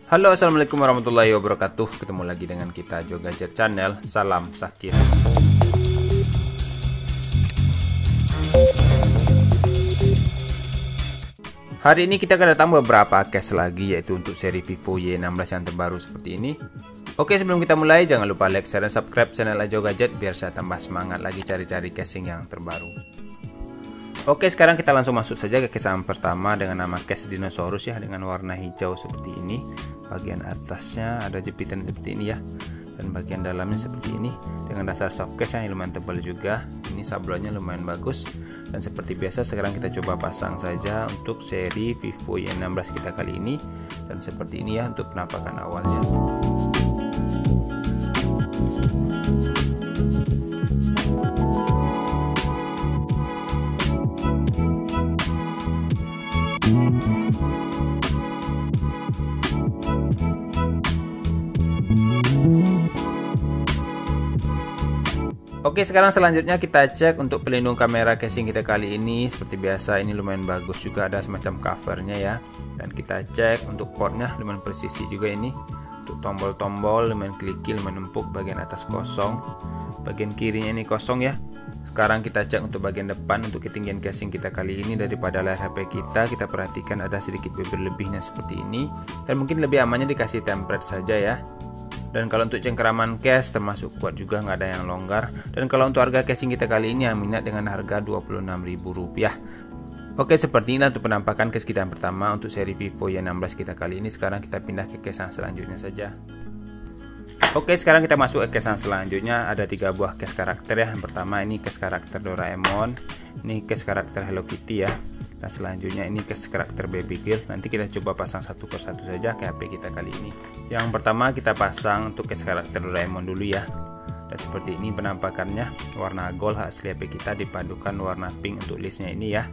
Halo, assalamualaikum warahmatullahi wabarakatuh. Ketemu lagi dengan kita Jo Gadget Channel. Salam sakit. Hari ini kita akan datang beberapa case lagi, yaitu untuk seri Vivo Y16 yang terbaru seperti ini. Oke, sebelum kita mulai jangan lupa like, share, dan subscribe channel Jo Gadget biar saya tambah semangat lagi cari-cari casing yang terbaru. Oke, sekarang kita langsung masuk saja ke case yang pertama dengan nama case dinosaurus ya, dengan warna hijau seperti ini. Bagian atasnya ada jepitan seperti ini ya, dan bagian dalamnya seperti ini dengan dasar soft case yang lumayan tebal juga. Ini sablonnya lumayan bagus, dan seperti biasa sekarang kita coba pasang saja untuk seri Vivo Y16 kita kali ini. Dan seperti ini ya untuk penampakan awalnya. Oke, sekarang selanjutnya kita cek untuk pelindung kamera casing kita kali ini. Seperti biasa ini lumayan bagus juga, ada semacam covernya ya. Dan kita cek untuk portnya lumayan presisi juga ini. Untuk tombol-tombol lumayan kliki, lumayan empuk. Bagian atas kosong, bagian kirinya ini kosong ya. Sekarang kita cek untuk bagian depan. Untuk ketinggian casing kita kali ini daripada layar HP kita perhatikan ada sedikit berlebihnya seperti ini. Dan mungkin lebih amannya dikasih template saja ya. Dan kalau untuk cengkeraman case termasuk kuat juga, nggak ada yang longgar. Dan kalau untuk harga casing kita kali ini yang minat dengan harga Rp26.000. Oke, seperti ini untuk penampakan case kita yang pertama untuk seri Vivo Y16 kita kali ini. Sekarang kita pindah ke case yang selanjutnya saja. Oke, sekarang kita masuk ke case yang selanjutnya. Ada 3 buah case karakter ya. Yang pertama ini case karakter Doraemon, ini case karakter Hello Kitty ya. Nah, selanjutnya ini case karakter Baby Girl. Nanti kita coba pasang satu persatu saja ke HP kita kali ini. Yang pertama kita pasang untuk case karakter Doraemon dulu ya. Dan seperti ini penampakannya, warna gold asli HP kita dipadukan warna pink untuk listnya ini ya.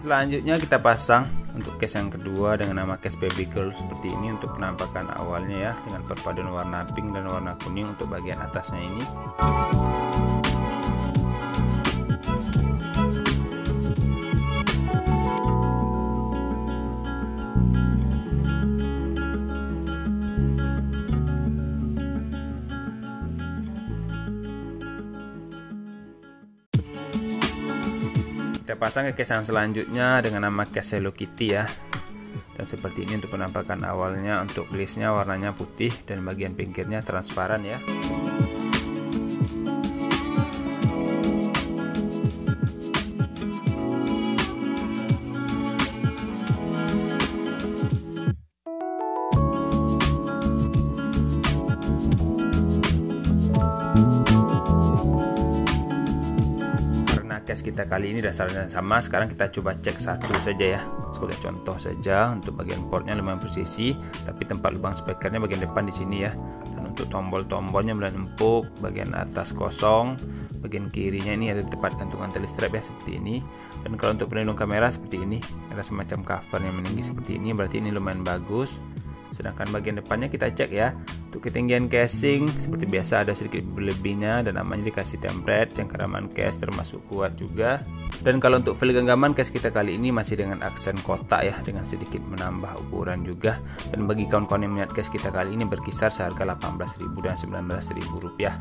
Selanjutnya kita pasang untuk case yang kedua dengan nama case Baby Girl seperti ini untuk penampakan awalnya ya, dengan perpaduan warna pink dan warna kuning untuk bagian atasnya ini. Kita pasang ke case yang selanjutnya dengan nama case Hello Kitty ya. Dan seperti ini untuk penampakan awalnya. Untuk listnya warnanya putih dan bagian pinggirnya transparan ya. Case kita kali ini dasarnya sama. Sekarang kita coba cek satu saja ya, sebagai contoh saja. Untuk bagian portnya lumayan presisi, tapi tempat lubang speakernya bagian depan di sini ya. Dan untuk tombol-tombolnya lumayan empuk, bagian atas kosong, bagian kirinya ini ada tempat gantungan tali strap ya seperti ini. Dan kalau untuk pelindung kamera seperti ini, ada semacam cover yang meninggi seperti ini, berarti ini lumayan bagus. Sedangkan bagian depannya kita cek ya. Untuk ketinggian casing seperti biasa ada sedikit berlebihnya, dan namanya dikasih template. Cengkeraman case termasuk kuat juga. Dan kalau untuk fil genggaman case kita kali ini masih dengan aksen kotak ya, dengan sedikit menambah ukuran juga. Dan bagi kawan-kawan yang minat case kita kali ini berkisar seharga Rp18.000 dan Rp19.000.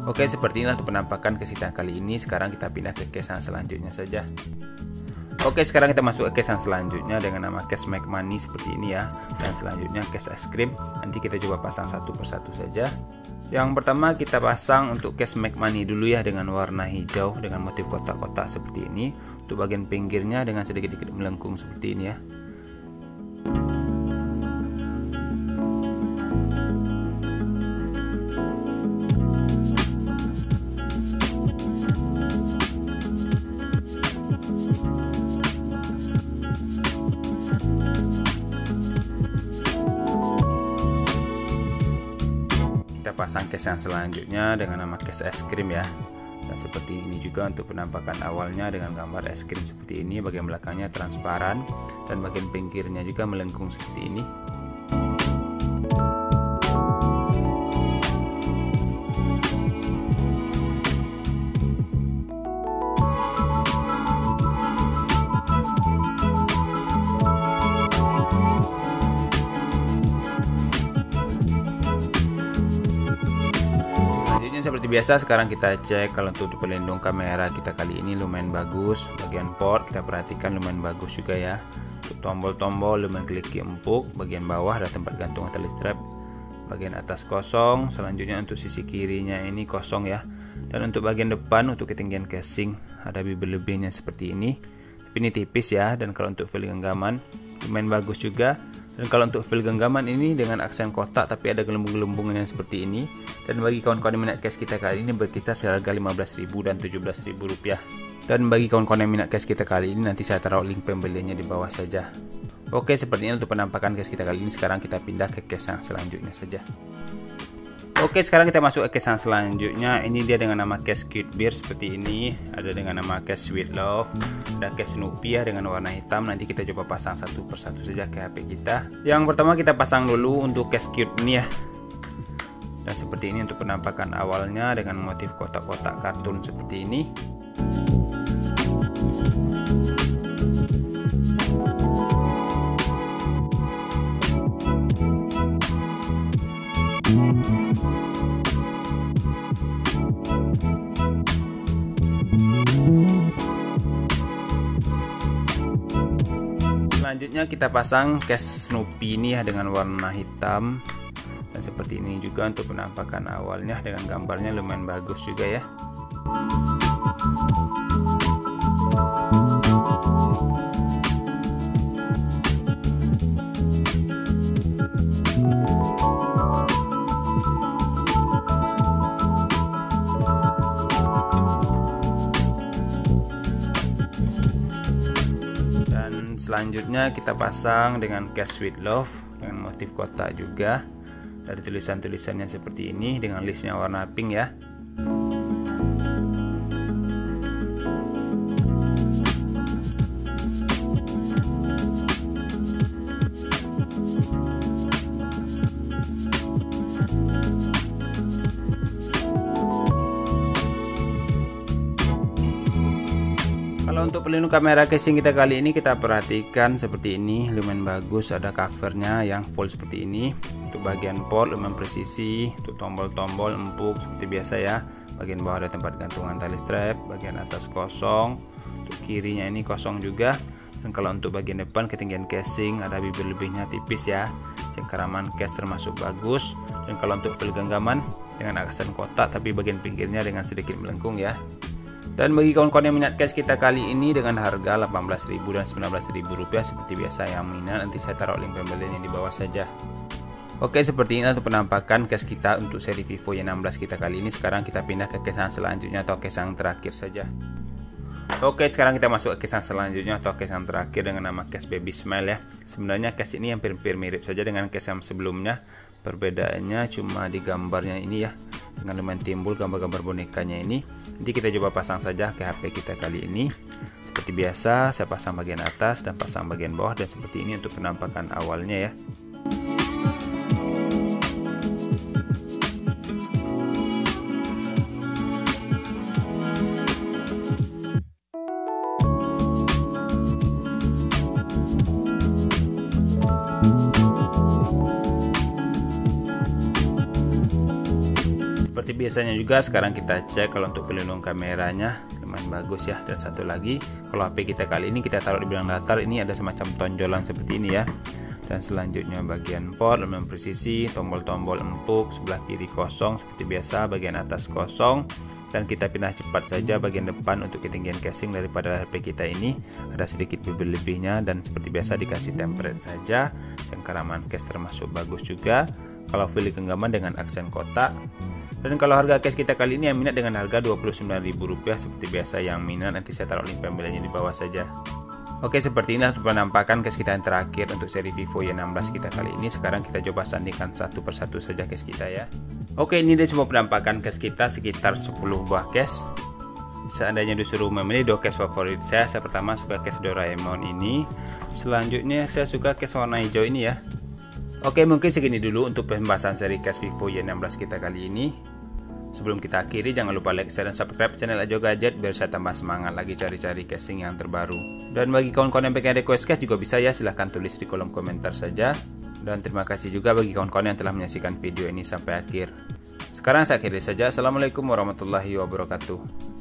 Oke, seperti inilah untuk penampakan case kita kali ini. Sekarang kita pindah ke case yang selanjutnya saja. Oke, sekarang kita masuk ke case yang selanjutnya dengan nama case Make Money seperti ini ya. Dan selanjutnya case es krim. Nanti kita coba pasang satu persatu saja. Yang pertama kita pasang untuk case Make Money dulu ya, dengan warna hijau dengan motif kotak-kotak seperti ini. Untuk bagian pinggirnya dengan sedikit-sedikit melengkung seperti ini ya. Kita pasang case yang selanjutnya dengan nama case es krim ya. Dan seperti ini juga untuk penampakan awalnya dengan gambar es krim seperti ini, bagian belakangnya transparan dan bagian pinggirnya juga melengkung seperti ini. Seperti biasa, sekarang kita cek kalau untuk pelindung kamera kita kali ini lumayan bagus. Bagian port kita perhatikan lumayan bagus juga ya. Untuk tombol-tombol lumayan kliki empuk. Bagian bawah ada tempat gantung tali strap. Bagian atas kosong. Selanjutnya untuk sisi kirinya ini kosong ya. Dan untuk bagian depan untuk ketinggian casing ada bibir lebihnya seperti ini. Tapi ini tipis ya. Dan kalau untuk fil genggaman lumayan bagus juga. Dan kalau untuk fil genggaman ini dengan aksen kotak tapi ada gelembung-gelembungnya seperti ini. Dan bagi kawan-kawan yang minat case kita kali ini berkisar seharga Rp15.000 dan Rp17.000. Dan bagi kawan-kawan yang minat case kita kali ini nanti saya taruh link pembeliannya di bawah saja. Oke, seperti ini untuk penampakan case kita kali ini. Sekarang kita pindah ke case yang selanjutnya saja. Oke, sekarang kita masuk ke case yang selanjutnya. Ini dia dengan nama case Cute Bear seperti ini. Ada dengan nama case Sweet Love. Ada case Snoopy ya dengan warna hitam. Nanti kita coba pasang satu persatu saja ke HP kita. Yang pertama kita pasang dulu untuk case Cute ini ya. Dan seperti ini untuk penampakan awalnya dengan motif kotak-kotak kartun seperti ini. Selanjutnya kita pasang case Snoopy ini ya dengan warna hitam. Dan seperti ini juga untuk penampakan awalnya dengan gambarnya lumayan bagus juga ya. Selanjutnya kita pasang dengan case Sweet Love dengan motif kotak juga. Dari tulisan-tulisannya seperti ini dengan listnya warna pink ya. Kalau untuk pelindung kamera casing kita kali ini kita perhatikan seperti ini, lumayan bagus, ada covernya yang full seperti ini. Untuk bagian port lumayan presisi, untuk tombol-tombol empuk seperti biasa ya. Bagian bawah ada tempat gantungan tali strap, bagian atas kosong, untuk kirinya ini kosong juga. Dan kalau untuk bagian depan ketinggian casing ada bibir lebihnya tipis ya. Cengkeraman case termasuk bagus. Dan kalau untuk fil genggaman dengan aksen kotak tapi bagian pinggirnya dengan sedikit melengkung ya. Dan bagi kawan-kawan yang minat case kita kali ini dengan harga Rp18.000 dan Rp19.000 seperti biasa, yang minat nanti saya taruh link pembeliannya di bawah saja. Oke, seperti ini untuk penampakan case kita untuk seri Vivo Y16 kita kali ini. Sekarang kita pindah ke case yang selanjutnya atau case yang terakhir saja. Oke, sekarang kita masuk ke case yang selanjutnya atau case yang terakhir dengan nama case Baby Smile ya. Sebenarnya case ini hampir mirip saja dengan case yang sebelumnya. Perbedaannya cuma di gambarnya ini ya, dengan lumayan timbul gambar-gambar bonekanya ini. Nanti kita coba pasang saja ke HP kita kali ini. Seperti biasa saya pasang bagian atas dan pasang bagian bawah, dan seperti ini untuk penampakan awalnya ya. Seperti biasanya juga sekarang kita cek kalau untuk pelindung kameranya lumayan bagus ya. Dan satu lagi, kalau HP kita kali ini kita taruh di bidang datar, ini ada semacam tonjolan seperti ini ya. Dan selanjutnya bagian port lumayan presisi, tombol-tombol empuk, sebelah kiri kosong seperti biasa, bagian atas kosong. Dan kita pindah cepat saja bagian depan untuk ketinggian casing daripada HP kita ini. Ada sedikit bibir lebihnya dan seperti biasa dikasih template saja. Cengkeraman case termasuk bagus juga. Kalau fil genggaman dengan aksen kotak. Dan kalau harga case kita kali ini yang minat dengan harga Rp29.000 seperti biasa, yang minat nanti saya taruh link pembeliannya di bawah saja. Oke, seperti ini penampakan case kita yang terakhir untuk seri Vivo Y16 kita kali ini. Sekarang kita coba sandingkan satu persatu saja case kita ya. Oke, ini dia coba penampakan case kita, sekitar 10 buah case. seandainya disuruh memilih 2 case favorit saya pertama suka case Doraemon ini, selanjutnya saya suka case warna hijau ini ya. Oke, mungkin segini dulu untuk pembahasan seri case Vivo Y16 kita kali ini. Sebelum kita akhiri, jangan lupa like, share, dan subscribe channel Ajo Gadget biar saya tambah semangat lagi cari-cari casing yang terbaru. Dan bagi kawan-kawan yang pengen request case juga bisa ya, silahkan tulis di kolom komentar saja. Dan terima kasih juga bagi kawan-kawan yang telah menyaksikan video ini sampai akhir. Sekarang saya akhiri saja. Assalamualaikum warahmatullahi wabarakatuh.